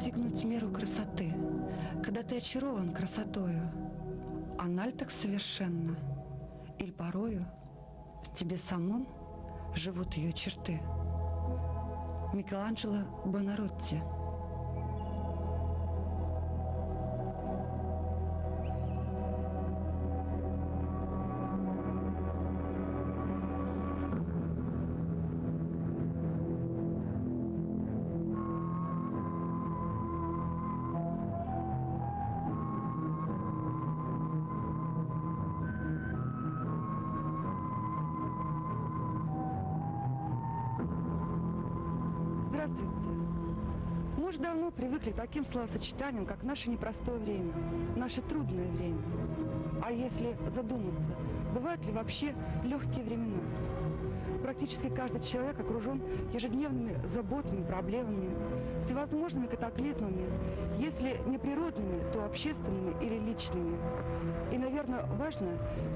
постигнуть меру красоты, когда ты очарован красотою, она ль так совершенна, или порою в тебе самом живут ее черты? Микеланджело Буонаротти. Здравствуйте. Мы уже давно привыкли к таким словосочетаниям, как наше непростое время, наше трудное время. А если задуматься, бывают ли вообще легкие времена? Практически каждый человек окружен ежедневными заботами, проблемами, всевозможными катаклизмами, если не природными, то общественными или личными. И, наверное, важно,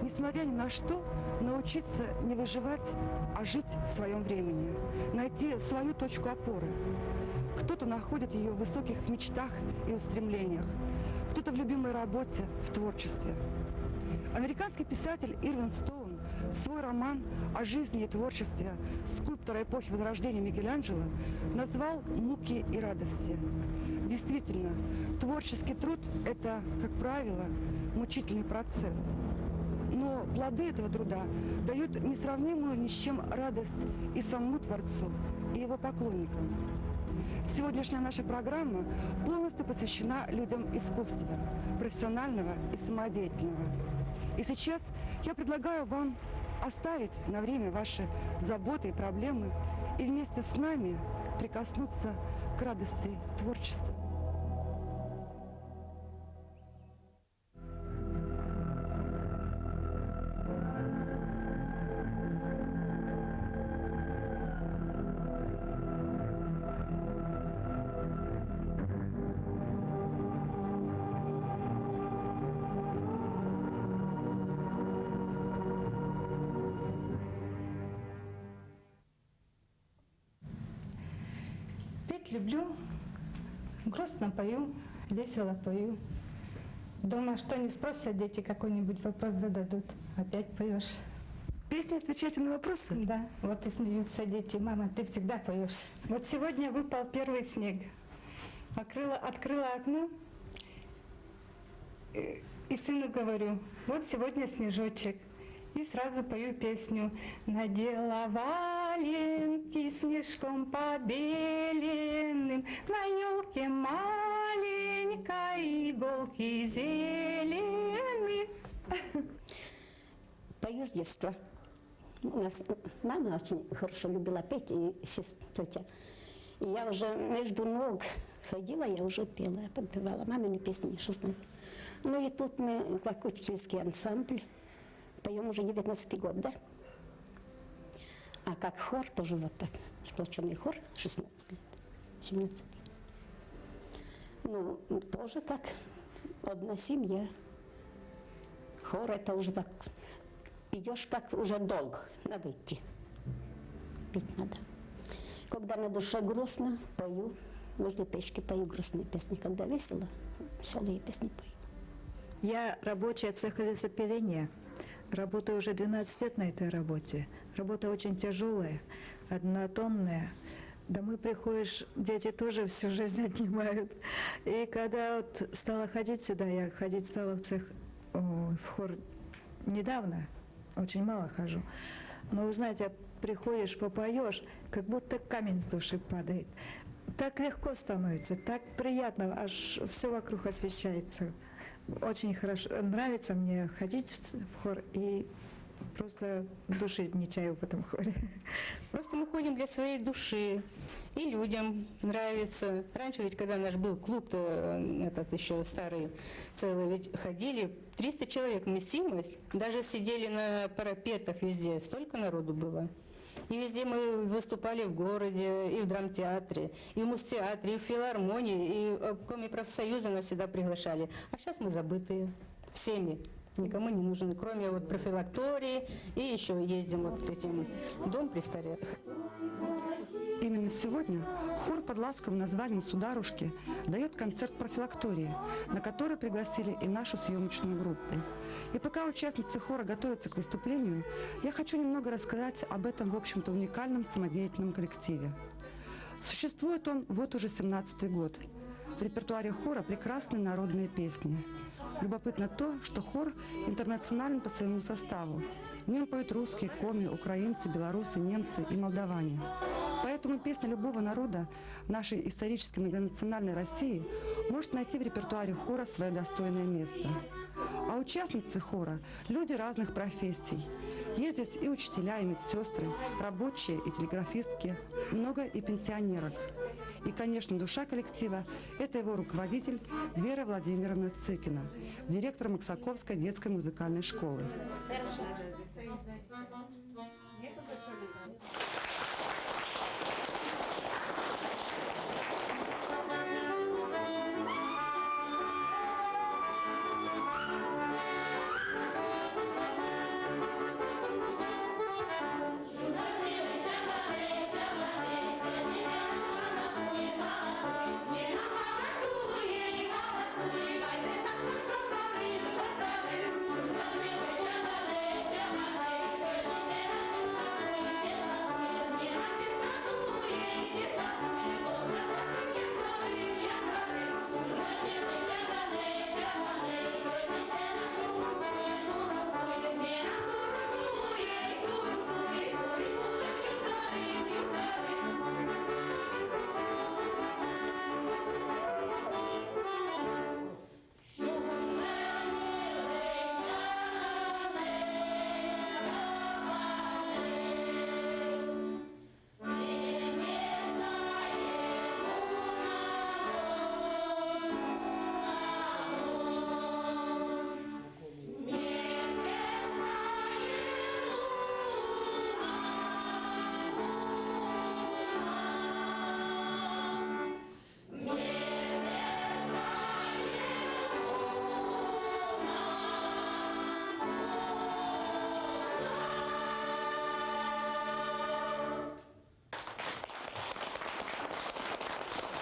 несмотря ни на что, научиться не выживать, а жить в своем времени, найти свою точку опоры. Кто-то находит ее в высоких мечтах и устремлениях, кто-то в любимой работе, в творчестве. Американский писатель Ирвин Стоун свой роман о жизни и творчестве скульптора эпохи Возрождения Микеланджело назвал «Муки и радости». Действительно, творческий труд – это, как правило, мучительный процесс. Но плоды этого труда дают несравнимую ни с чем радость и самому Творцу, и его поклонникам. Сегодняшняя наша программа полностью посвящена людям искусства, профессионального и самодеятельного. И сейчас я предлагаю вам оставить на время ваши заботы и проблемы и вместе с нами прикоснуться к радости творчества. Люблю, грустно пою, весело пою. Дома что не спросят дети, какой-нибудь вопрос зададут, опять поешь. Песни отвечаете на вопросы? Да, вот и смеются дети. Мама, ты всегда поешь. Вот сегодня выпал первый снег. Открыла окно и сыну говорю, вот сегодня снежочек. И сразу пою песню. Надела валенки снежком побеленным, на елке маленькой иголки зеленые. Пою с детства. У нас мама очень хорошо любила петь, и тетя. И я уже между ног ходила, я уже пела, я подпевала мамины песни 16. Ну и тут мы, как учительский ансамбль, поем уже 19-й год, да? А как хор, тоже вот так, сплоченный хор, 16 лет, 17. Ну, тоже как одна семья. Хор это уже так, идешь как уже долг, надо идти. Петь надо. Когда на душе грустно, пою, возле печки пою грустные песни. Когда весело, веселые песни пою. Я рабочая цеха лесопиления. Работаю уже 12 лет на этой работе. Работа очень тяжелая, однотонная. Домой приходишь, дети тоже всю жизнь отнимают. И когда вот стала ходить сюда, я ходить стала в цех, в хор недавно, очень мало хожу. Но вы знаете, приходишь, попоешь, как будто камень с души падает. Так легко становится, так приятно, аж все вокруг освещается. Очень хорошо, нравится мне ходить в хор и просто души не чаю в этом хоре. Просто мы ходим для своей души, и людям нравится. Раньше ведь, когда наш был клуб-то, этот еще старый, целый, ведь ходили, 300 человек вместимость, даже сидели на парапетах везде, столько народу было. И везде мы выступали в городе, и в драмтеатре, и в муз-театре, и в филармонии, и обкоме профсоюза нас всегда приглашали. А сейчас мы забытые всеми, никому не нужны, кроме вот профилактории, и еще ездим вот к этим дом престарелых. Именно сегодня хор под ласковым названием «Сударушки» дает концерт профилактории, на который пригласили и нашу съемочную группу. И пока участницы хора готовятся к выступлению, я хочу немного рассказать об этом, в общем-то, уникальном самодеятельном коллективе. Существует он вот уже 17-й год. В репертуаре хора прекрасные народные песни. Любопытно то, что хор интернационален по своему составу. В нем поют русские, коми, украинцы, белорусы, немцы и молдаване. Поэтому песня любого народа нашей исторической многонациональной России может найти в репертуаре хора свое достойное место. А участницы хора – люди разных профессий. Есть здесь и учителя, и медсестры, рабочие и телеграфистки, много и пенсионерок. И, конечно, душа коллектива – это его руководитель Вера Владимировна Цыкина, директор Максаковской детской музыкальной школы.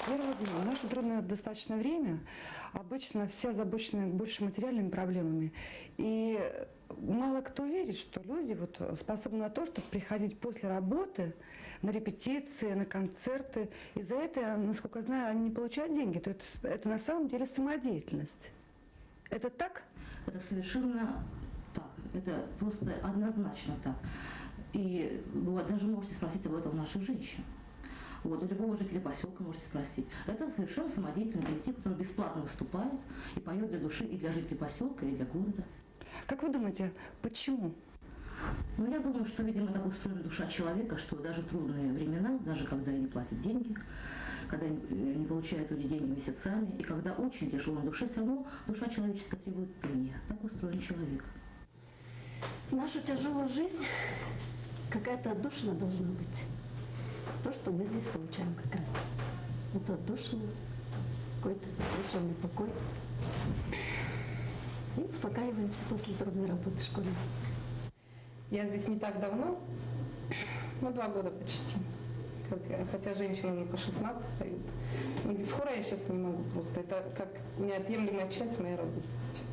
Вера Владимировна, в наше трудное достаточно время обычно все озабочены больше материальными проблемами. И мало кто верит, что люди способны на то, чтобы приходить после работы на репетиции, на концерты. И за это, насколько я знаю, они не получают деньги. То это на самом деле самодеятельность. Это так? Это совершенно так. Это просто однозначно так. И вы даже можете спросить об этом у наших женщин. У любого жителя поселка можете спросить. Это совершенно самодеятельный коллектив, он бесплатно выступает и поет для души и для жителей поселка, и для города. Как вы думаете, почему? Я думаю, что, видимо, так устроена душа человека, что даже в трудные времена, даже когда не платят деньги, когда не получают люди деньги месяцами, и когда очень тяжело на душе, все равно душа человеческая требует пения. Так устроен человек. В нашу тяжелую жизнь какая-то отдушина должна быть. То, что мы здесь получаем как раз. Это отдушина, какой-то душевный покой. И успокаиваемся после трудной работы школьной. Я здесь не так давно, 2 года почти. Хотя женщины уже по 16 поют. Но без хора я сейчас не могу просто. Это как неотъемлемая часть моей работы сейчас.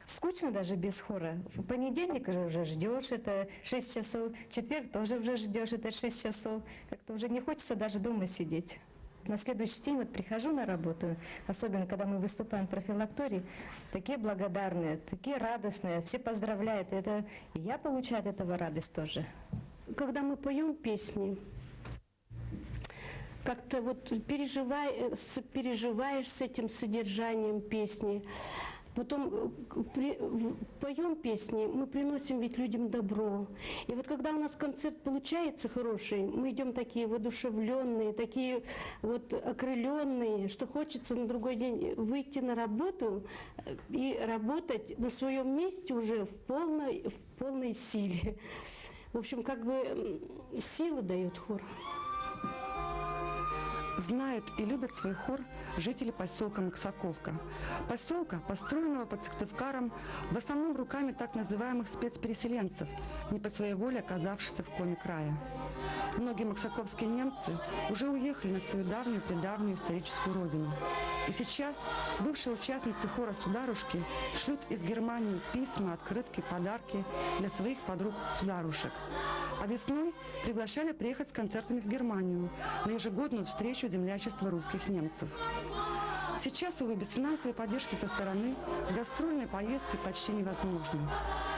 Скучно даже без хора. В понедельник уже ждешь это 6 часов, в четверг тоже уже ждешь это 6 часов. Как-то уже не хочется даже дома сидеть. На следующий день прихожу на работу, особенно когда мы выступаем в профилактории, такие благодарные, такие радостные, все поздравляют. И я получаю от этого радость тоже. Когда мы поем песни, как-то переживаешь с этим содержанием песни. Потом поем песни, мы приносим ведь людям добро. И когда у нас концерт получается хороший, мы идем такие воодушевленные, такие окрыленные, что хочется на другой день выйти на работу и работать на своем месте уже в полной силе. В общем, силу дает хор. Знают и любят свой хор жители поселка Максаковка. Поселка, построенного под Сыктывкаром в основном руками так называемых спецпереселенцев, не по своей воле оказавшихся в коме края. Многие максаковские немцы уже уехали на свою давнюю-предавнюю историческую родину. И сейчас бывшие участницы хора «Сударушки» шлют из Германии письма, открытки, подарки для своих подруг-сударушек. А весной приглашали приехать с концертами в Германию на ежегодную встречу землячества русских немцев. Сейчас, увы, без финансовой поддержки со стороны гастрольные поездки почти невозможны.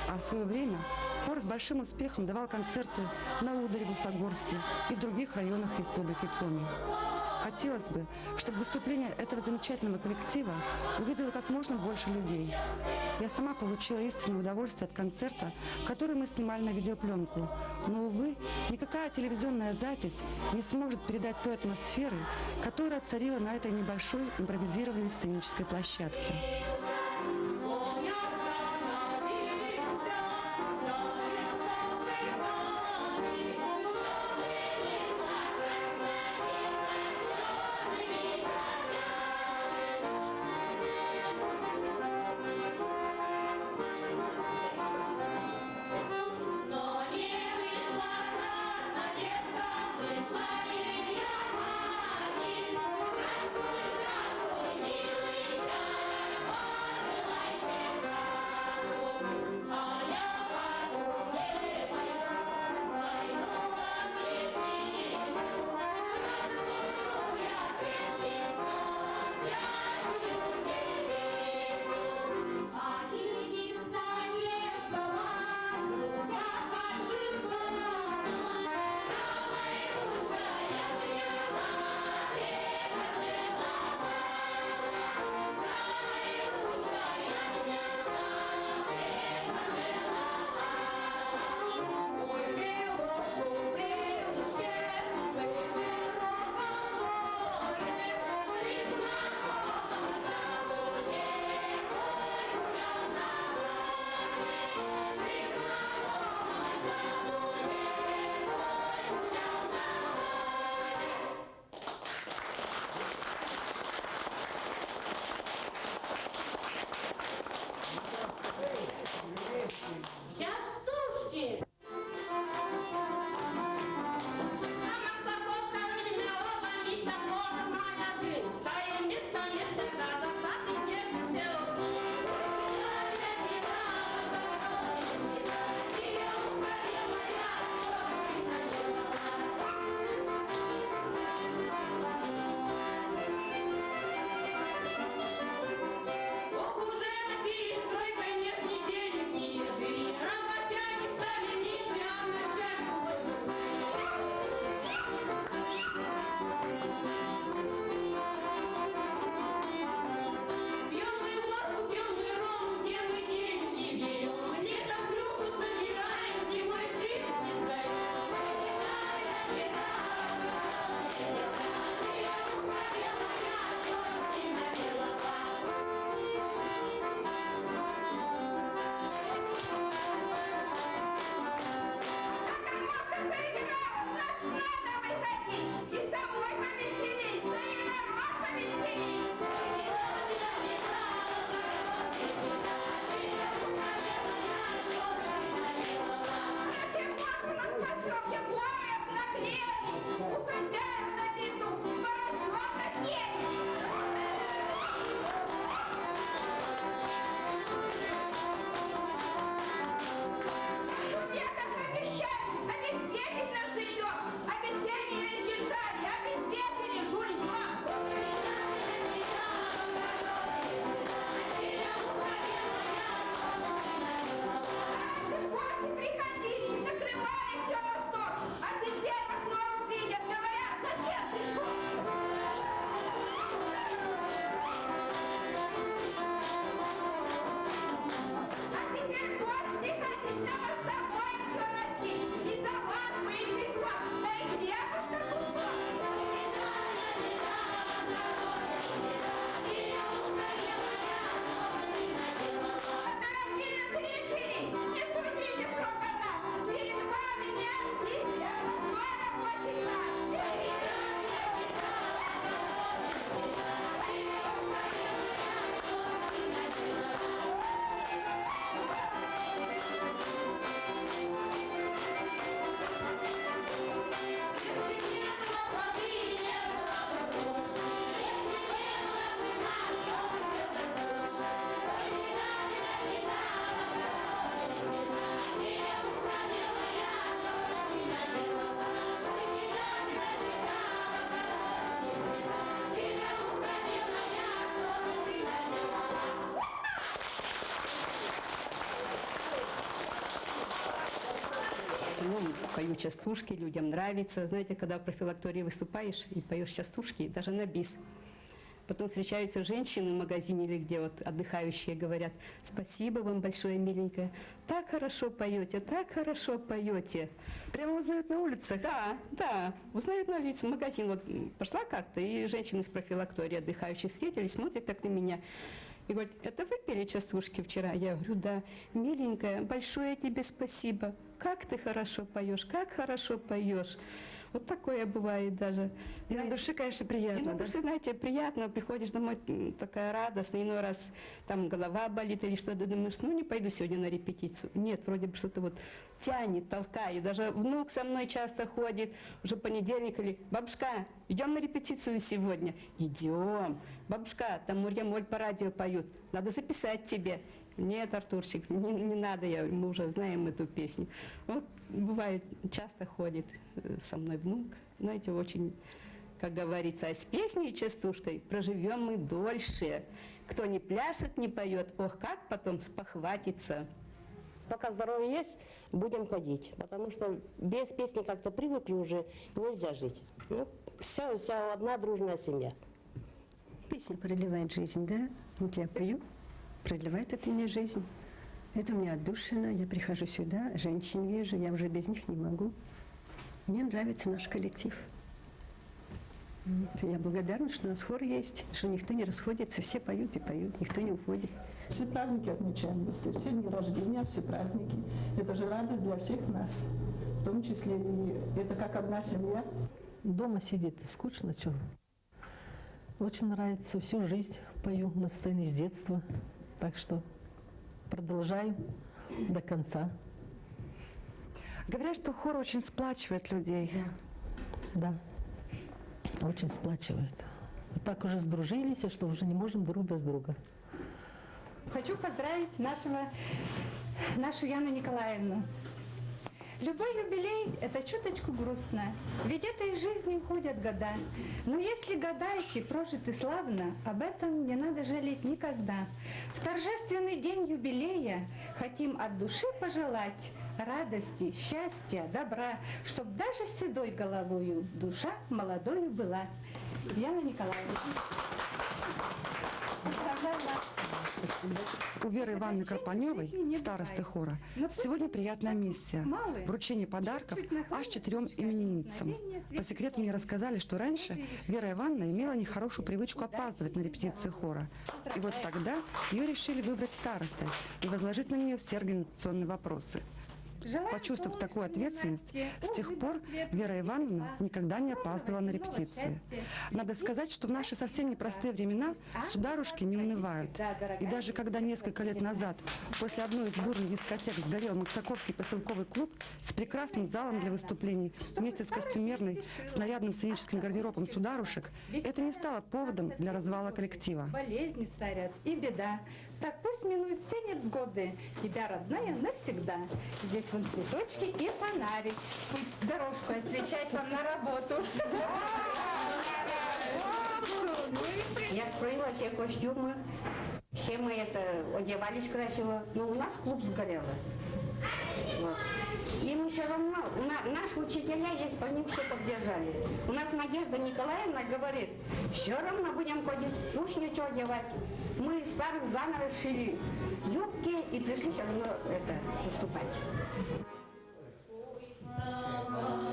А в свое время хор с большим успехом давал концерты на Ударе, в Усогорске и в других районах Республики Коми. Хотелось бы, чтобы выступление этого замечательного коллектива увидело как можно больше людей. Я сама получила истинное удовольствие от концерта, который мы снимали на видеопленку. Но, увы, никакая телевизионная запись не сможет передать той атмосферы, которая царила на этой небольшой импровизированной сценической площадке. основном пою частушки, людям нравится. Знаете, когда в профилактории выступаешь и поешь частушки, даже на бис. Потом встречаются женщины в магазине или где вот отдыхающие говорят: спасибо вам большое, миленькая, так хорошо поете, так хорошо поете. Прямо узнают на улицах? Да, да, узнают на улице, в магазин. Вот пошла как-то, и женщины с профилактории отдыхающие встретились, смотрят так на меня. И говорят: это вы пели частушки вчера? Я говорю: да. Миленькая, большое тебе спасибо. Как ты хорошо поешь, как хорошо поешь. Вот такое бывает даже. И на душе, конечно, И приятно, на да? душе, знаете, приятно, приходишь домой, такая радостная, иной раз там голова болит или что-то, думаешь, ну не пойду сегодня на репетицию. Нет, вроде бы что-то вот тянет, толкает. Даже внук со мной часто ходит, уже понедельник, или: бабушка, идем на репетицию сегодня? Идем. Бабушка, там Мурьямоль по радио поют, надо записать тебе. Нет, Артурчик, не надо, мы уже знаем эту песню. Вот бывает, часто ходит со мной внук, знаете, очень, как говорится, а с песней и частушкой проживем мы дольше. Кто не пляшет, не поет, ох, как потом спохватится. Пока здоровье есть, будем ходить, потому что без песни как-то привыкли уже, нельзя жить. Ну, вся одна дружная семья. Песня продлевает жизнь, да? Вот я пою, продлевает это мне жизнь. Это у меня отдушина, я прихожу сюда, женщин вижу, я уже без них не могу. Мне нравится наш коллектив. Вот, я благодарна, что у нас хор есть, что никто не расходится, все поют и поют, никто не уходит. Все праздники отмечаем, все дни рождения, все праздники. Это же радость для всех нас, в том числе и это как одна семья. Дома сидеть скучно, что? Очень нравится, всю жизнь пою на сцене с детства, так что продолжаю до конца. Говорят, что хор очень сплачивает людей. Да, очень сплачивает. Мы так уже сдружились, что уже не можем друг без друга. Хочу поздравить нашу Яну Николаевну. Любой юбилей – это чуточку грустно, ведь этой жизни уходят года. Но если года эти прожиты славно, об этом не надо жалеть никогда. В торжественный день юбилея хотим от души пожелать радости, счастья, добра, чтоб даже с седой головою душа молодою была. Яна Николаевна. Поздравляю вас. У Веры Ивановны Карпаневой, старосты хора, сегодня приятная миссия – вручение подарков аж 4 именинницам. По секрету мне рассказали, что раньше Вера Ивановна имела нехорошую привычку опаздывать на репетиции хора. И вот тогда ее решили выбрать старостой и возложить на нее все организационные вопросы. Почувствовав такую ответственность, с тех пор Вера Ивановна никогда не опаздывала на репетиции. Надо сказать, что в наши совсем непростые времена сударушки не унывают. И даже когда несколько лет назад, после одной из бурных дискотек, сгорел Максаковский поселковый клуб с прекрасным залом для выступлений вместе с костюмерной, с нарядным сценическим гардеробом сударушек, это не стало поводом для развала коллектива. Болезни старят и беда. Так пусть минуют все невзгоды, тебя, родная, навсегда. Здесь вон цветочки и фонарик. Пусть дорожку освещать вам на работу. Я скроила все костюмы, все мы одевались красиво, но у нас клуб сгорел. Вот. И мы все равно, наши учителя есть, по ним все поддержали. У нас Надежда Николаевна говорит: все равно будем ходить, уж ничего одевать. Мы из старых заново шили юбки и пришли все равно выступать. Oh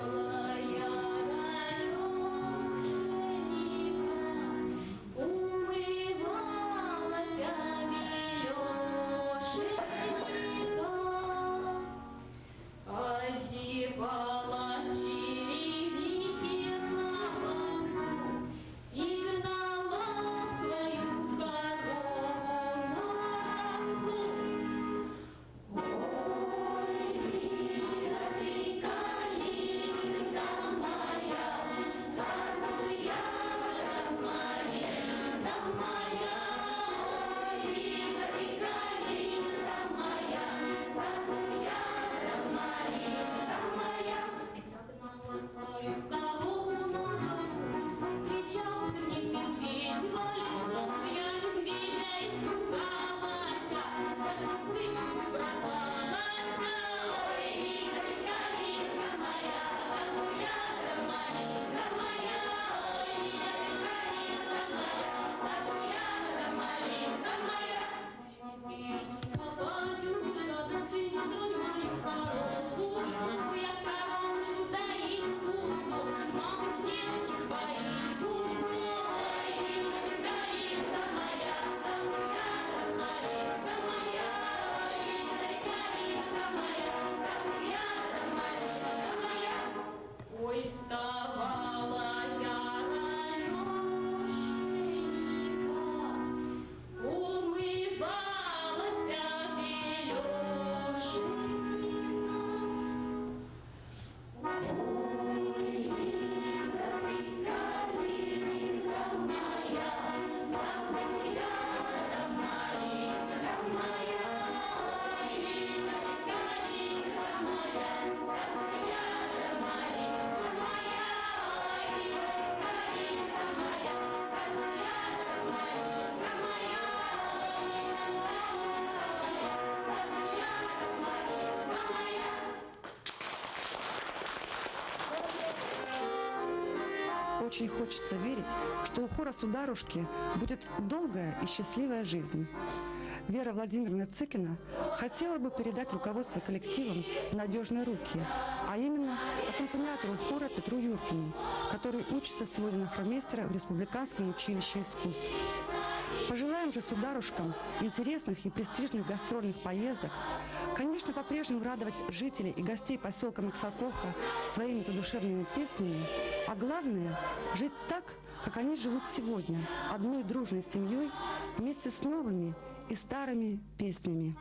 очень хочется верить, что у хора Сударушки будет долгая и счастливая жизнь. Вера Владимировна Цыкина хотела бы передать руководство коллективом в надежные руки, а именно аккомпаниатору хора Петру Юркину, который учится сегодня на хормейстера в Республиканском училище искусств. Пожелаем же сударушкам интересных и престижных гастрольных поездок, конечно, по-прежнему радовать жителей и гостей поселка Максаковка своими задушевными песнями, а главное – жить так, как они живут сегодня, одной дружной семьей, вместе с новыми и старыми песнями.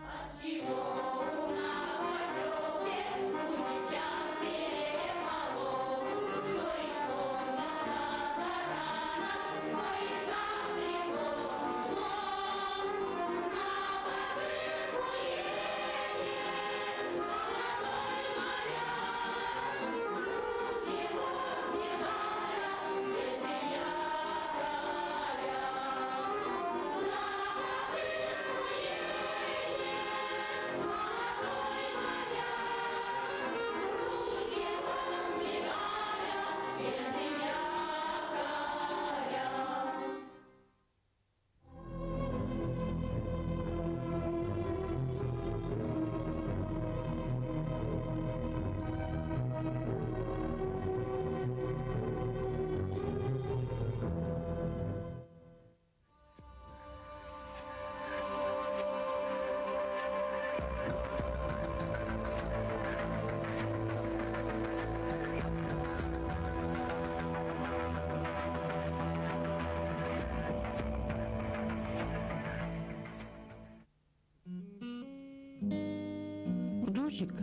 Художник,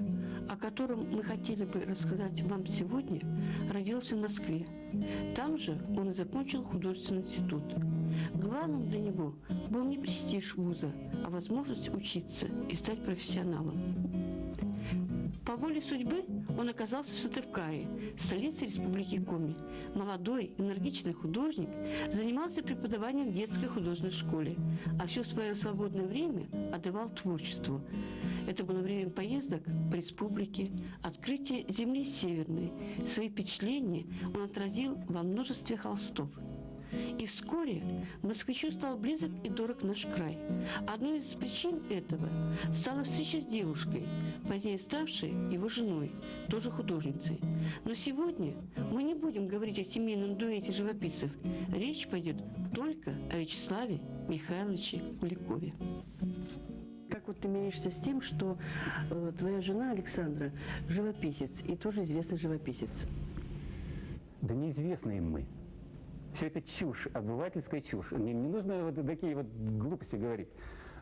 о котором мы хотели бы рассказать вам сегодня, родился в Москве. Там же он и закончил художественный институт. Главным для него был не престиж вуза, а возможность учиться и стать профессионалом. По воле судьбы он оказался в Сыктывкаре, столице Республики Коми. Молодой, энергичный художник занимался преподаванием в детской художественной школе, а все свое свободное время отдавал творчеству. Это было время поездок по республике, открытия земли северной. Свои впечатления он отразил во множестве холстов. И вскоре москвичу стал близок и дорог наш край. Одной из причин этого стала встреча с девушкой, позднее ставшей его женой, тоже художницей. Но сегодня мы не будем говорить о семейном дуэте живописцев. Речь пойдет только о Вячеславе Михайловиче Куликове. Как вот ты миришься с тем, что твоя жена Александра живописец и тоже известный живописец? Да неизвестны им мы. Все это чушь, обывательская чушь. Не нужно вот такие вот глупости говорить.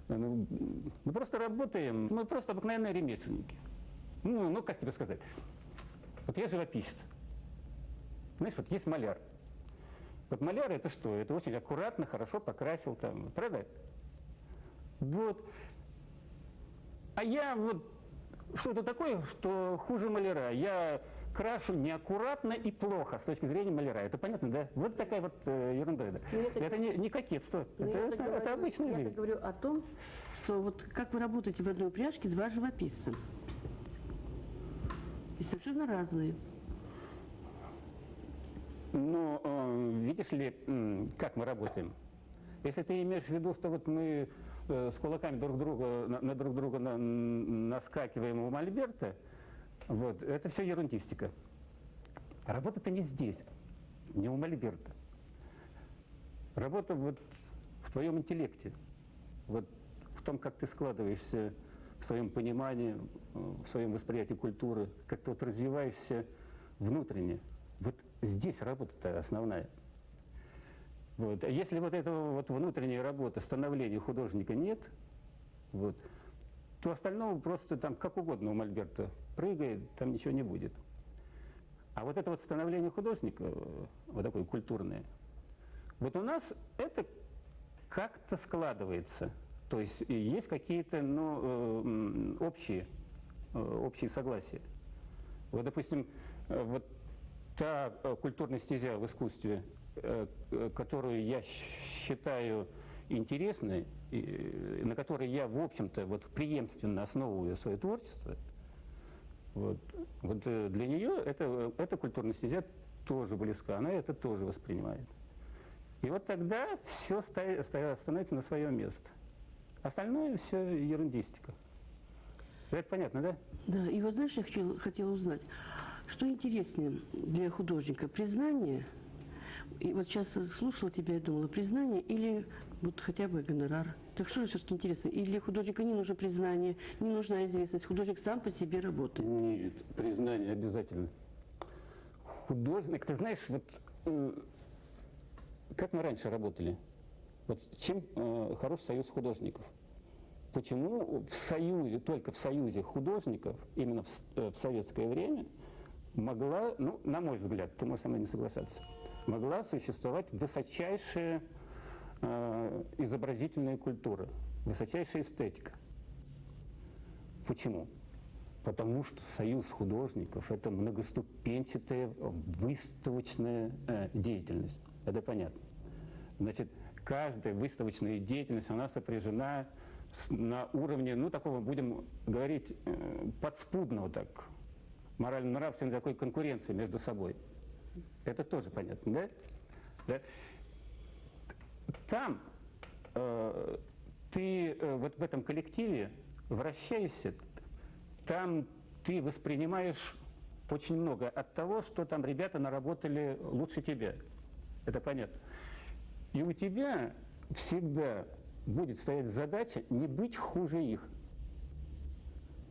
Мы просто работаем, мы просто обыкновенные ремесленники. Ну, как тебе сказать? Вот я живописец. Знаешь, вот есть маляр. Вот маляр это что? Это очень аккуратно, хорошо покрасил там, правда? Вот. А я вот что-то такое, что хуже маляра. Я крашу неаккуратно и плохо с точки зрения маляра. Это понятно, да? Вот такая вот ерунда. Да? Это не кокетство. Это обычная жизнь. Я говорю о том, что вот как вы работаете в одной упряжке, два живописца. И совершенно разные. Ну, видишь ли, как мы работаем? Если ты имеешь в виду, что вот мы с кулаками на друг друга наскакиваем у мольберта, вот, это все ерундистика. Работа-то не здесь, не у мольберта. Работа вот в твоем интеллекте, вот в том, как ты складываешься в своем понимании, в своем восприятии культуры, как ты вот развиваешься внутренне. Вот здесь работа-то основная. Вот. А если вот этого вот внутренней работы, становления художника нет, вот, то остального просто там как угодно у мольберта прыгает, там ничего не будет. А вот это вот становление художника, вот такое культурное, вот у нас это как-то складывается. То есть есть какие-то общие согласия. Вот, допустим, вот та культурная стезя в искусстве, которую я считаю интересной, на которой я, в общем-то, вот преемственно основываю свое творчество, Вот для нее эта культурная стезя тоже близка, она это тоже воспринимает. И вот тогда все становится на свое место. Остальное все ерундистика. Это понятно, да? Да, и вот знаешь, я хотела узнать, что интереснее для художника, признание, и вот сейчас слушала тебя и думала, признание или вот хотя бы гонорар? Так что же все-таки интересно? И для художника не нужно признание, не нужна известность, художник сам по себе работает. Нет, признание обязательно. Художник, ты знаешь, вот как мы раньше работали, вот чем хорош союз художников? Почему в союзе, только в союзе художников, именно в советское время, могла, ну, на мой взгляд, ты можешь со мной не соглашаться, могла существовать высочайшая изобразительная культура, высочайшая эстетика. Почему? Потому что союз художников – это многоступенчатая выставочная деятельность. Это понятно. Значит, каждая выставочная деятельность, она сопряжена на уровне, ну, такого, будем говорить, подспудного, так, морально-нравственной такой конкуренции между собой. Это тоже понятно, да? Да? Там ты вот в этом коллективе вращаешься, там ты воспринимаешь очень много от того, что там ребята наработали лучше тебя. Это понятно. И у тебя всегда будет стоять задача не быть хуже их.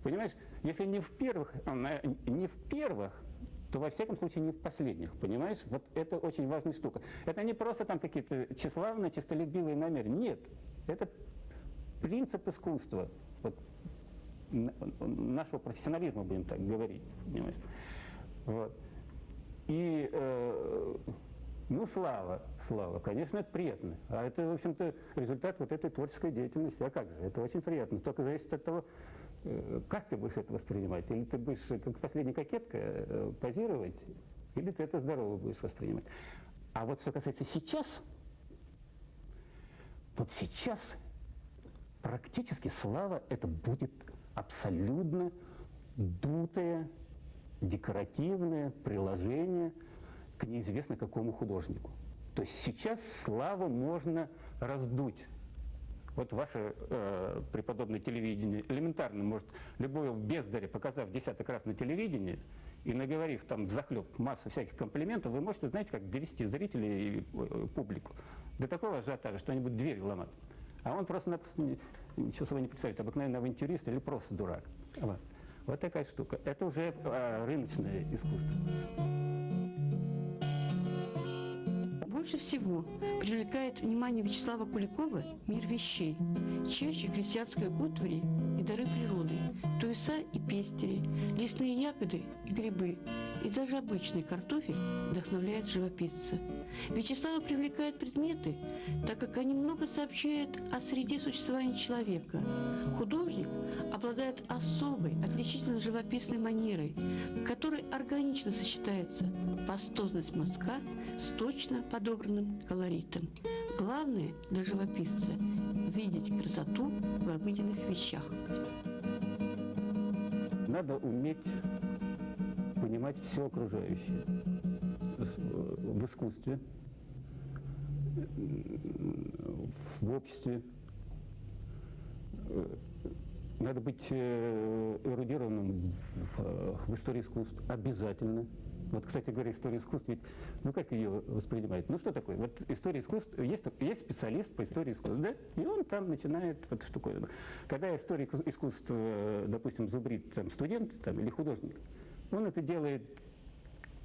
Понимаешь, если не в первых, то во всяком случае не в последних, понимаешь? Вот это очень важная штука. Это не просто там какие-то тщеславные, честолюбивые намерения. Нет, это принцип искусства, вот, нашего профессионализма, будем так говорить, понимаешь? Вот. И, ну, слава, конечно, это приятно. А это, в общем-то, результат вот этой творческой деятельности. А как же? Это очень приятно. Только зависит от того, как ты будешь это воспринимать. Или ты будешь, как последняя кокетка, позировать, или ты это здорово будешь воспринимать. А вот что касается сейчас, вот сейчас практически слава это будет абсолютно дутое, декоративное приложение к неизвестно какому художнику. То есть сейчас славу можно раздуть. Вот ваше преподобное телевидение элементарно может любого бездаря, показав десяток раз на телевидении и наговорив там взахлеб массу всяких комплиментов, вы можете, знаете, как довести зрителей и публику до такого ажиотажа, что они будут дверь ломать. А он просто-напросто ничего собой не представляет, обыкновенный авантюрист или просто дурак. Вот такая штука. Это уже рыночное искусство. Больше всего привлекает внимание Вячеслава Куликова мир вещей, чаще крестьянской утвари и дары природы, туеса и пестери, лесные ягоды и грибы, и даже обычный картофель вдохновляет живописца. Вячеслава привлекают предметы, так как они много сообщают о среде существования человека. Художник обладает особой, отличительной живописной манерой, в которой органично сочетается пастозность мазка с точно подобранным колоритом. Главное для живописца – видеть красоту в обыденных вещах. Надо уметь понимать все окружающее в искусстве, в обществе. Надо быть эрудированным в истории искусств обязательно. Вот, кстати говоря, история искусств, ведь, ну как ее воспринимает? Ну что такое? Вот история искусств, есть специалист по истории искусств, да? И он там начинает вот штуковину. Когда историк искусств, допустим, зубрит там, студент там, или художник, он это делает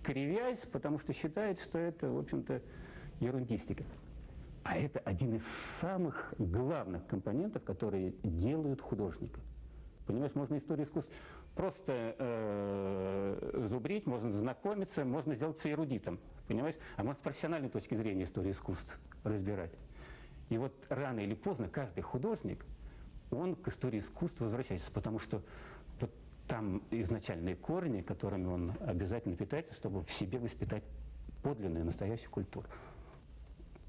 кривясь, потому что считает, что это, в общем-то, ерундистика. А это один из самых главных компонентов, которые делают художника. Понимаешь, можно историю искусств просто зубрить, можно знакомиться, можно сделаться эрудитом, понимаешь? А можно с профессиональной точки зрения историю искусств разбирать. И вот рано или поздно каждый художник, он к истории искусств возвращается, потому что вот там изначальные корни, которыми он обязательно питается, чтобы в себе воспитать подлинную, настоящую культуру.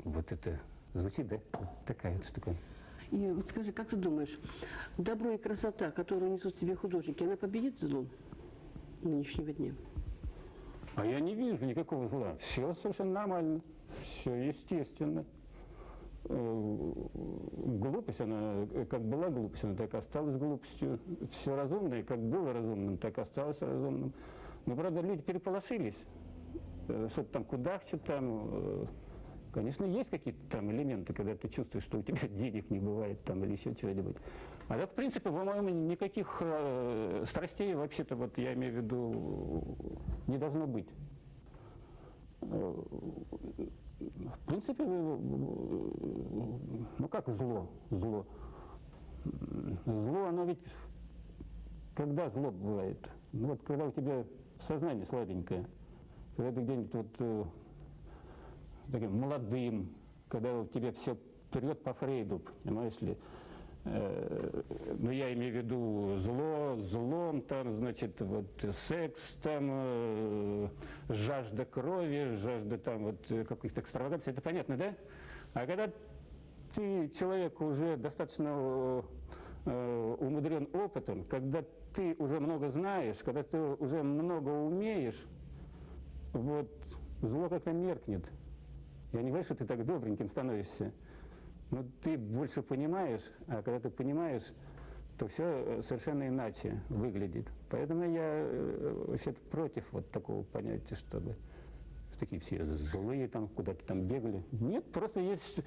Вот это звучит, да? Вот такая вот штука. И вот скажи, как ты думаешь, добро и красота, которую несут в себе художники, она победит зло? нынешнего дня? А я не вижу никакого зла. Все совершенно нормально, все естественно. Глупость, она как была глупостью, она так и осталась глупостью. Все разумное, как было разумным, так и осталось разумным. Но, правда, люди переполошились. Что-то там кудахчут там. Конечно, есть какие-то там элементы, когда ты чувствуешь, что у тебя денег не бывает там или еще чего-нибудь. А так, в принципе, по-моему, никаких страстей вообще-то, вот я имею в виду, не должно быть. В принципе, ну как зло? Зло, оно ведь, когда зло бывает? Ну вот когда у тебя сознание слабенькое, когда ты где-нибудь вот таким молодым, когда у тебя все прет по Фрейду, понимаешь ли? Ну, я имею в виду злом, там, значит, вот секс, там, жажда крови, жажда там вот каких-то экстравагаций, это понятно, да? А когда ты человек уже достаточно умудрен опытом, когда ты уже много знаешь, когда ты уже много умеешь, вот зло как-то меркнет. Я не говорю, что ты так добреньким становишься. Но ты больше понимаешь, а когда ты понимаешь, то все совершенно иначе выглядит. Поэтому я вообще против вот такого понятия, чтобы такие все злые там куда-то там бегали. Нет, просто есть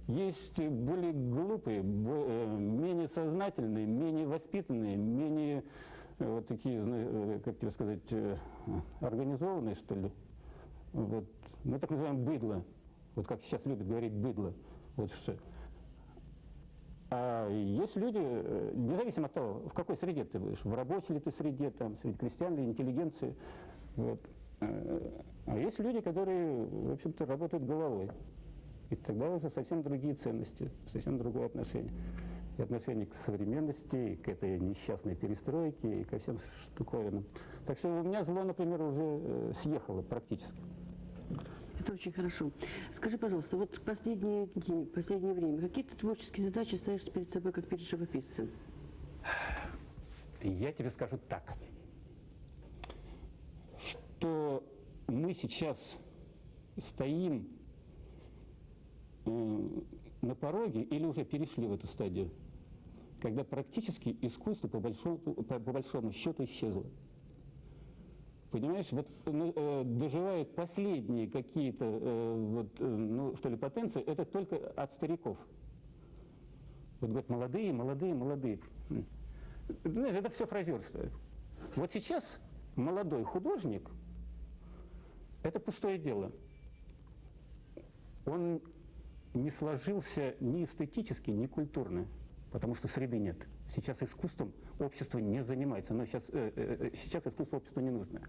более глупые, менее сознательные, менее воспитанные, менее вот такие, как тебе сказать, организованные, что ли. Вот. Мы так называем быдло. Вот как сейчас любят говорить быдло. Вот что. А есть люди, независимо от того, в какой среде ты будешь, в рабочей ли ты среде, там, среди крестьян или интеллигенции, вот. А есть люди, которые, в общем-то, работают головой. И тогда уже совсем другие ценности, совсем другое отношение. И отношение к современности, и к этой несчастной перестройке, и ко всем штуковинам. Так что у меня зло, например, уже съехало практически. Это очень хорошо. Скажи, пожалуйста, вот последние дни, последнее время, какие ты творческие задачи ставишь перед собой, как перед живописцем? Я тебе скажу так, что мы сейчас стоим на пороге или уже перешли в эту стадию, когда практически искусство по большому счету исчезло. Понимаешь, вот доживают последние какие-то что ли, потенции, это только от стариков. Вот говорят, молодые. Знаешь, это все фразерство. Вот сейчас молодой художник – это пустое дело. Он не сложился ни эстетически, ни культурно, потому что среды нет. Сейчас искусством общество не занимается, но сейчас искусство обществу не нужно.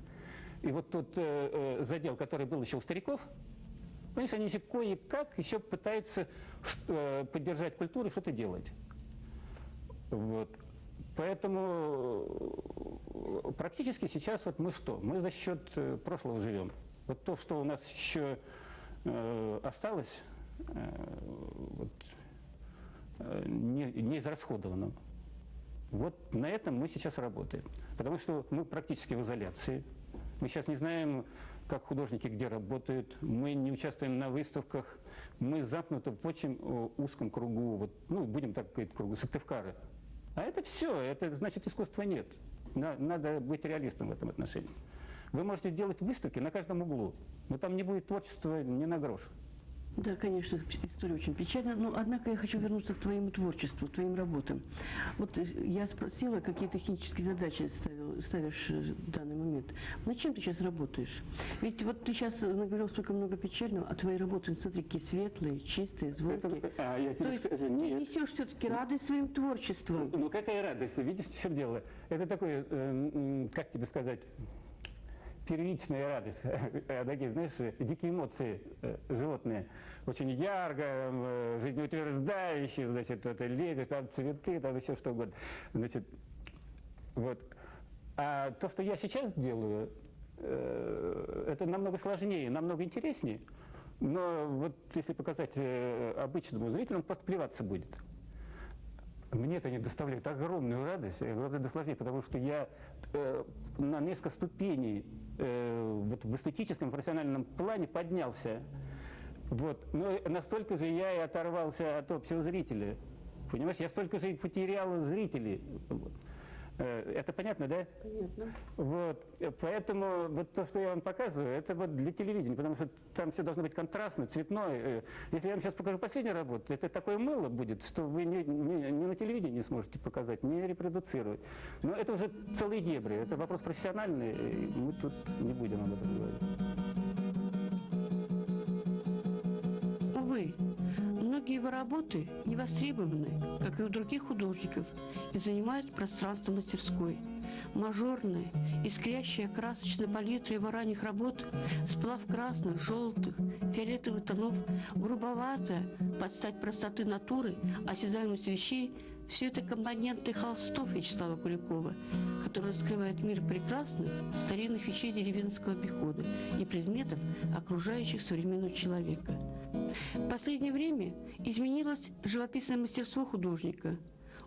И вот тот задел, который был еще у стариков, понимаешь, они еще кое-как еще пытаются поддержать культуру, что-то делать. Вот. Поэтому практически сейчас вот мы что? Мы за счет прошлого живем. Вот то, что у нас еще осталось, не израсходованным. Вот на этом мы сейчас работаем. Потому что мы практически в изоляции. Мы сейчас не знаем, как художники где работают. Мы не участвуем на выставках. Мы замкнуты в очень узком кругу, вот, будем так говорить, кругу Сыктывкара. А это все, это значит, искусства нет. Надо быть реалистом в этом отношении. Вы можете делать выставки на каждом углу, но там не будет творчества ни на грош. Да, конечно, история очень печальная, но однако я хочу вернуться к твоему творчеству, твоим работам. Вот я спросила, какие технические задачи ставишь в данный момент. Над чем ты сейчас работаешь? Ведь вот ты сейчас наговорил столько много печального, а твои работы, смотри, какие светлые, чистые, звонкие. То есть ты несешь все-таки радость своим творчеством. Ну какая радость, видишь, в чем дело? Это такое, как тебе сказать, первичная радость, такие, знаешь, дикие эмоции животные, очень ярко, жизнеутверждающие, значит, это лезешь, там цветы, там еще что угодно. Значит, вот. А то, что я сейчас делаю, это намного сложнее, намного интереснее, но вот если показать обычному зрителю, он просто плеваться будет. мне это не доставляет огромную радость, огромное наслаждение, потому что я на несколько ступеней вот в эстетическом, профессиональном плане поднялся. Вот. Но настолько же я и оторвался от общего зрителя. Понимаешь, я столько же и потерял зрителей. Это понятно, да? Понятно. Вот. Поэтому вот то, что я вам показываю, это вот для телевидения, потому что там все должно быть контрастно, цветное. Если я вам сейчас покажу последнюю работу, это такое мыло будет, что вы ни на телевидении не сможете показать, не репродуцировать. Но это уже целые дебри, это вопрос профессиональный, и мы тут не будем об этом говорить. Увы, многие его работы не востребованы, как и у других художников, и занимают пространство мастерской. Мажорная, искрящая красочная палитра его ранних работ, сплав красных, желтых, фиолетовых тонов, грубоватая, под стать простоты натуры, осязаемость вещей – все это компоненты холстов Вячеслава Куликова, который раскрывает мир прекрасных, старинных вещей деревенского обихода и предметов, окружающих современного человека. В последнее время изменилось живописное мастерство художника.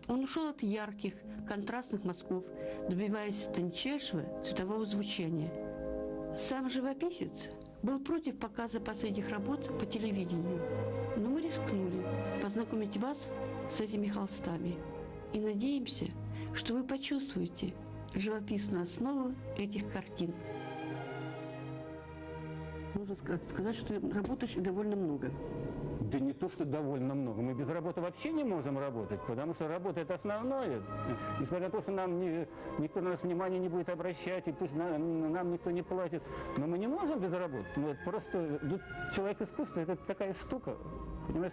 Он ушел от ярких, контрастных мазков, добиваясь тончайшего цветового звучания. Сам живописец был против показа последних работ по телевидению, но мы рискнули познакомить вас с этими холстами и надеемся, что вы почувствуете живописную основу этих картин. Можно сказать, что работаешь довольно много. Да не то, что довольно много. Мы без работы вообще не можем работать, потому что работа – это основное. Несмотря на то, что нам никто на нас внимания не будет обращать, и пусть нам никто не платит. Но мы не можем без работы. Вот просто человек искусства – это такая штука. Понимаешь,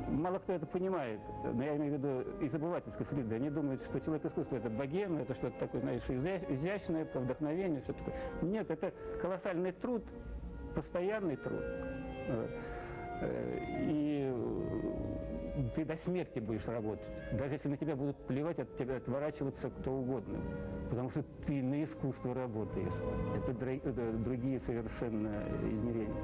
мало кто это понимает. Но я имею в виду из обывательской среды. Они думают, что человек искусства – это богема, это что-то такое, знаешь, изящное, по вдохновению, что-то такое. Нет, это колоссальный труд, постоянный труд. И ты до смерти будешь работать. Даже если на тебя будут плевать, от тебя отворачиваться кто угодно. Потому что ты на искусство работаешь. Это другие совершенно измерения.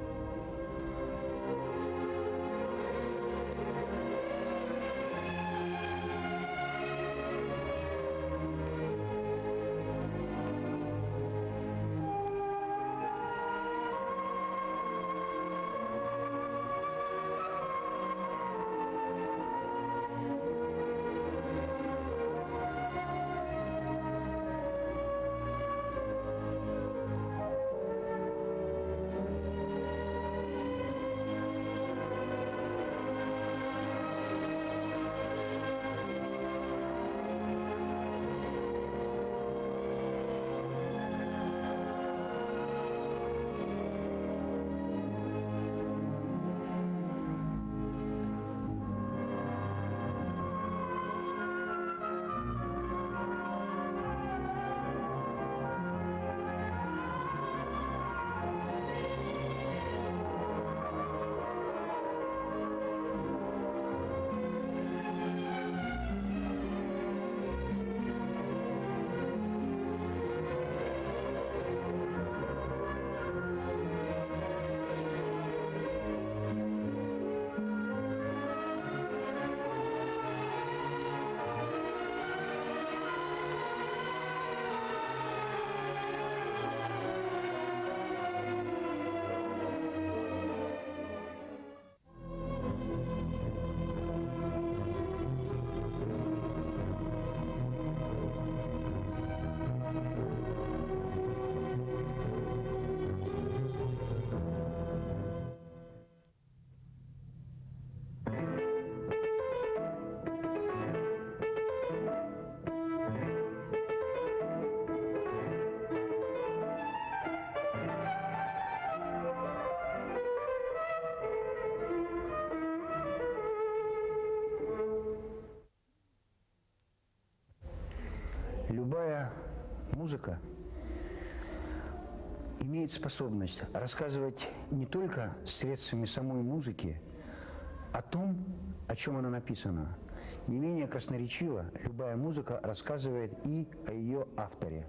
Любая музыка имеет способность рассказывать не только средствами самой музыки о том, о чем она написана. Не менее красноречиво любая музыка рассказывает и о ее авторе.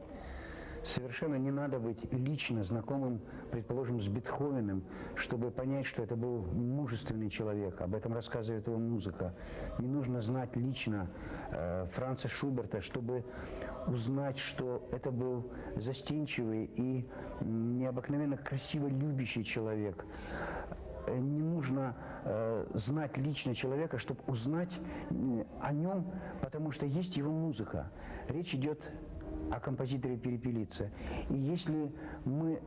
Совершенно не надо быть лично знакомым, предположим, с Бетховеном, чтобы понять, что это был мужественный человек. Об этом рассказывает его музыка. Не нужно знать лично Франца Шуберта, чтобы узнать, что это был застенчивый и необыкновенно красиво любящий человек. Не нужно знать лично человека, чтобы узнать о нем, потому что есть его музыка. Речь идет о композиторе Перепелице. И если мы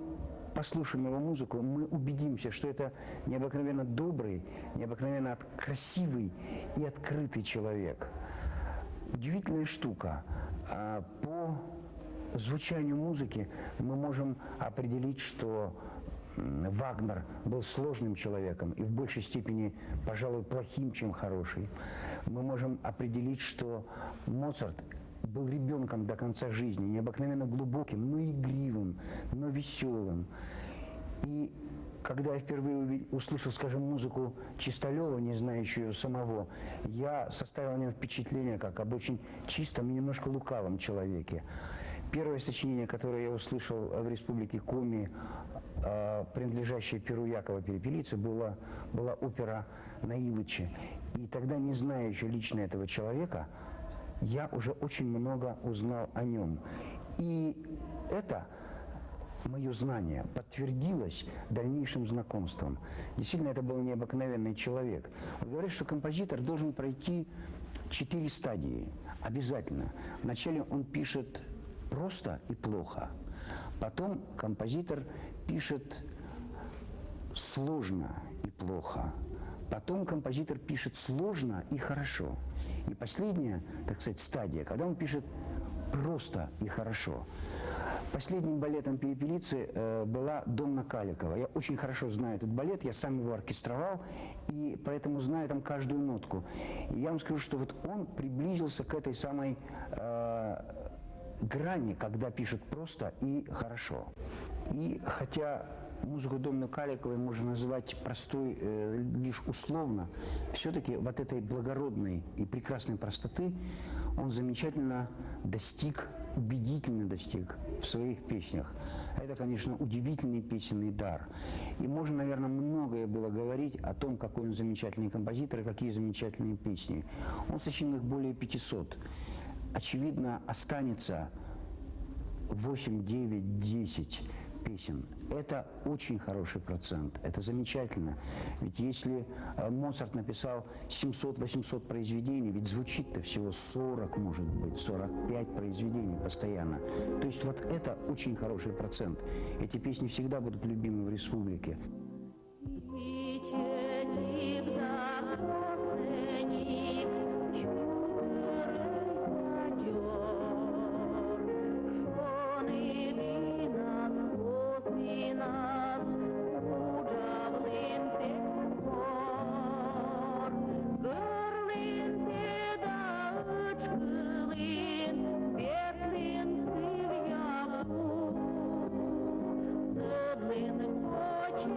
послушаем его музыку, мы убедимся, что это необыкновенно добрый, необыкновенно красивый и открытый человек. Удивительная штука. По звучанию музыки мы можем определить, что Вагнер был сложным человеком и в большей степени, пожалуй, плохим, чем хороший. Мы можем определить, что Моцарт был ребенком до конца жизни, необыкновенно глубоким, но игривым, но веселым. И когда я впервые услышал, скажем, музыку Чисталева, не знающую ее самого, я составил о нем впечатление как об очень чистом и немножко лукавом человеке. Первое сочинение, которое я услышал в Республике Коми, принадлежащее перу Якова Перепелицы, была опера «Наилыча». И тогда, не зная еще лично этого человека, я уже очень много узнал о нем. И это мое знание подтвердилось дальнейшим знакомством. Действительно, это был необыкновенный человек. Он говорит, что композитор должен пройти 4 стадии обязательно. Вначале он пишет просто и плохо. Потом композитор пишет сложно и плохо. Потом композитор пишет сложно и хорошо. И последняя, так сказать, стадия, когда он пишет просто и хорошо. Последним балетом Перепелицы была «Домна Каликова». Я очень хорошо знаю этот балет, я сам его оркестровал, и поэтому знаю там каждую нотку. И я вам скажу, что вот он приблизился к этой самой грани, когда пишет просто и хорошо. И хотя музыку Домны Каликовой можно называть простой лишь условно, все-таки вот этой благородной и прекрасной простоты он замечательно достиг, убедительно достиг в своих песнях. Это, конечно, удивительный песенный дар. И можно, наверное, многое было говорить о том, какой он замечательный композитор и какие замечательные песни. Он сочинил их более 500. Очевидно, останется 8, 9, 10 песен. Это очень хороший процент, это замечательно. Ведь если Моцарт написал 700-800 произведений, ведь звучит-то всего 40, может быть, 45 произведений постоянно. То есть вот это очень хороший процент. Эти песни всегда будут любимы в республике. Хоче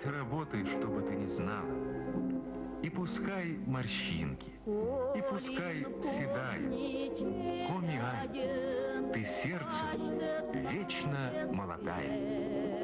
искать работы, что бы ты ни знала. И пускай морщинки, и пускай седая, Коми-Ай, ты сердце вечно молодая.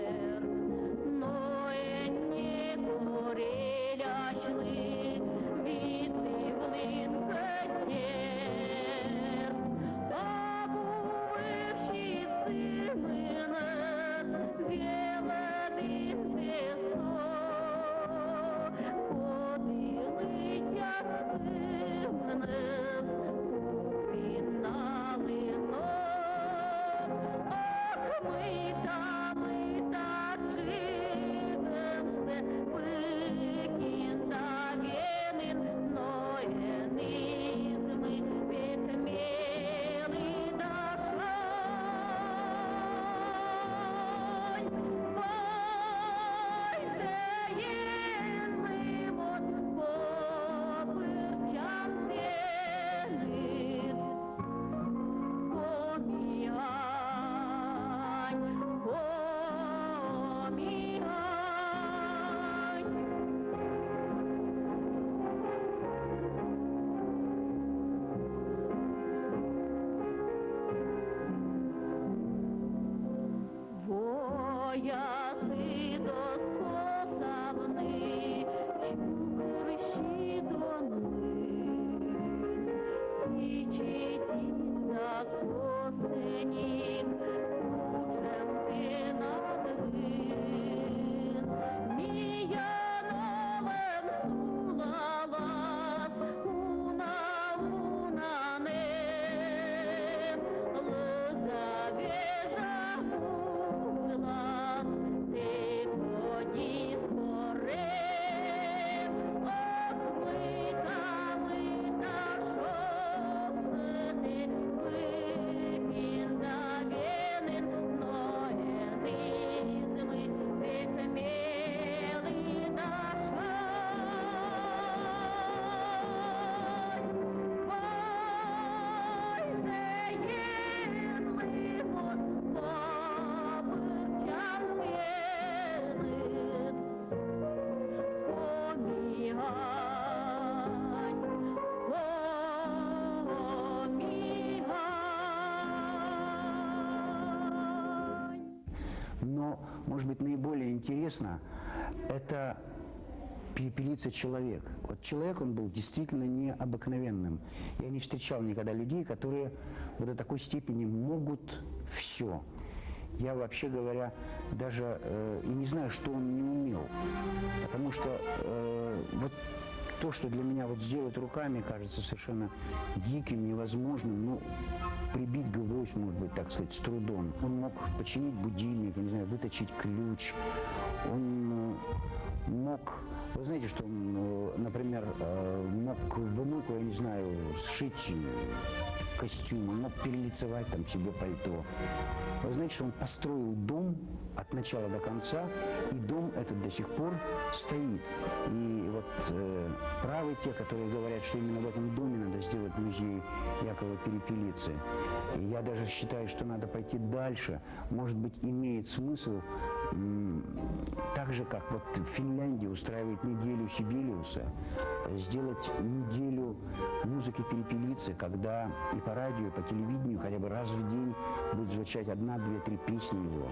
Но, может быть, наиболее интересно, это перепелица человек. Вот человек, он был действительно необыкновенным. Я не встречал никогда людей, которые вот до такой степени могут все. Я, вообще говоря, даже и не знаю, что он не умел. Потому что вот то, что для меня вот сделать руками, кажется совершенно диким, невозможным. Ну, прибить гвоздь, может быть, так сказать, с трудом. Он мог починить будильник, я не знаю, выточить ключ. Он мог, вы знаете, что он, например, мог внуку, я не знаю, сшить костюм, он мог перелицевать там себе пальто. Вы знаете, что он построил дом от начала до конца, и дом этот до сих пор стоит. И вот правы те, которые говорят, что именно в этом доме надо сделать музей Якова Перепелицы. И я даже считаю, что надо пойти дальше. Может быть, имеет смысл, так же, как вот в Финляндии устраивает неделю Сибелиуса, сделать неделю музыки Перепелицы, когда и по радио, и по телевидению хотя бы раз в день будет звучать 1, 2, 3 песни его.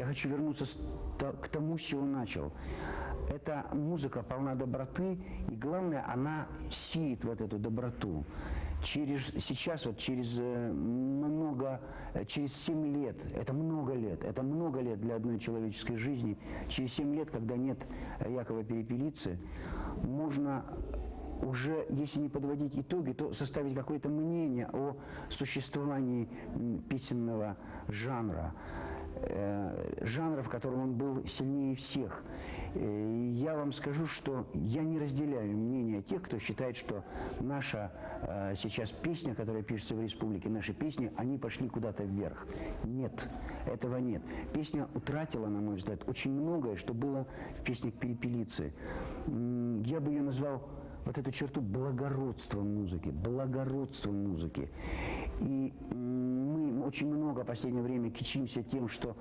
хочу вернуться к тому, с чего начал. Эта музыка полна доброты, и главное, она сеет вот эту доброту. Сейчас, вот через 7 лет, это много лет для одной человеческой жизни, через 7 лет, когда нет Якова Перепелицы, можно уже, если не подводить итоги, то составить какое-то мнение о существовании песенного жанра, в котором он был сильнее всех. Я вам скажу, что я не разделяю мнение тех, кто считает, что наша сейчас песня, которая пишется в республике, наши песни, они пошли куда-то вверх. Нет, этого нет. Песня утратила, на мой взгляд, очень многое, что было в песнях Перепелицы. Я бы ее назвал вот эту черту благородством музыки. И мы очень много в последнее время кичимся тем, что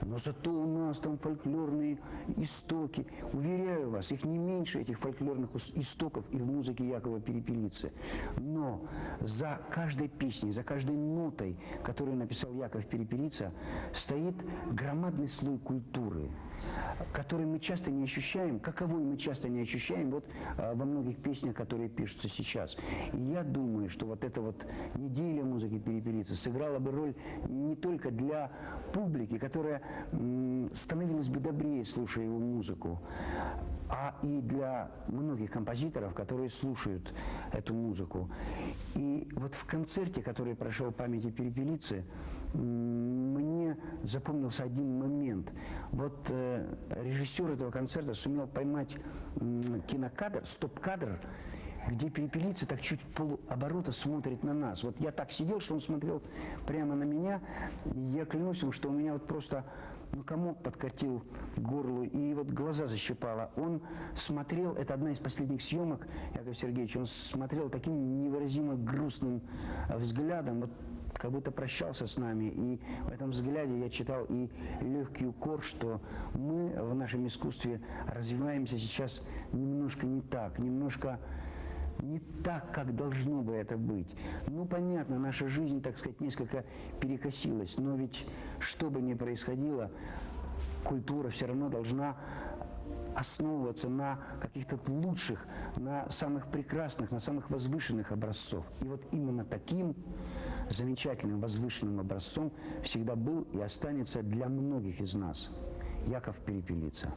но зато у нас там фольклорные истоки. Уверяю вас, их не меньше, этих фольклорных истоков, и в музыке Якова Перепелицы. Но за каждой песней, за каждой нотой, которую написал Яков Перепелица, стоит громадный слой культуры, который мы часто не ощущаем, каковой мы часто не ощущаем вот во многих песнях, которые пишутся сейчас. И я думаю, что вот эта вот неделя музыки Перепелицы сыграла бы роль не только для публики, которая становилась бы добрее, слушая его музыку, а и для многих композиторов, которые слушают эту музыку. И вот в концерте, который прошел в памяти Перепелицы, мне запомнился один момент. Вот режиссер этого концерта сумел поймать кинокадр, стоп-кадр, где Перепелица так чуть полуоборота смотрит на нас. Вот я так сидел, что он смотрел прямо на меня. Я клянусь вам, что у меня вот просто комок подкатил к горлу, и вот глаза защипало. Он смотрел, это одна из последних съемок, Яков Сергеевич, он смотрел таким невыразимо грустным взглядом, вот как будто прощался с нами. И в этом взгляде я читал и легкий укор, что мы в нашем искусстве развиваемся сейчас немножко не так, не так, как должно бы это быть. Ну, понятно, наша жизнь, так сказать, несколько перекосилась, но ведь что бы ни происходило, культура все равно должна основываться на каких-то лучших, на самых прекрасных, на самых возвышенных образцов. И вот именно таким замечательным возвышенным образцом всегда был и останется для многих из нас Яков Перепелица.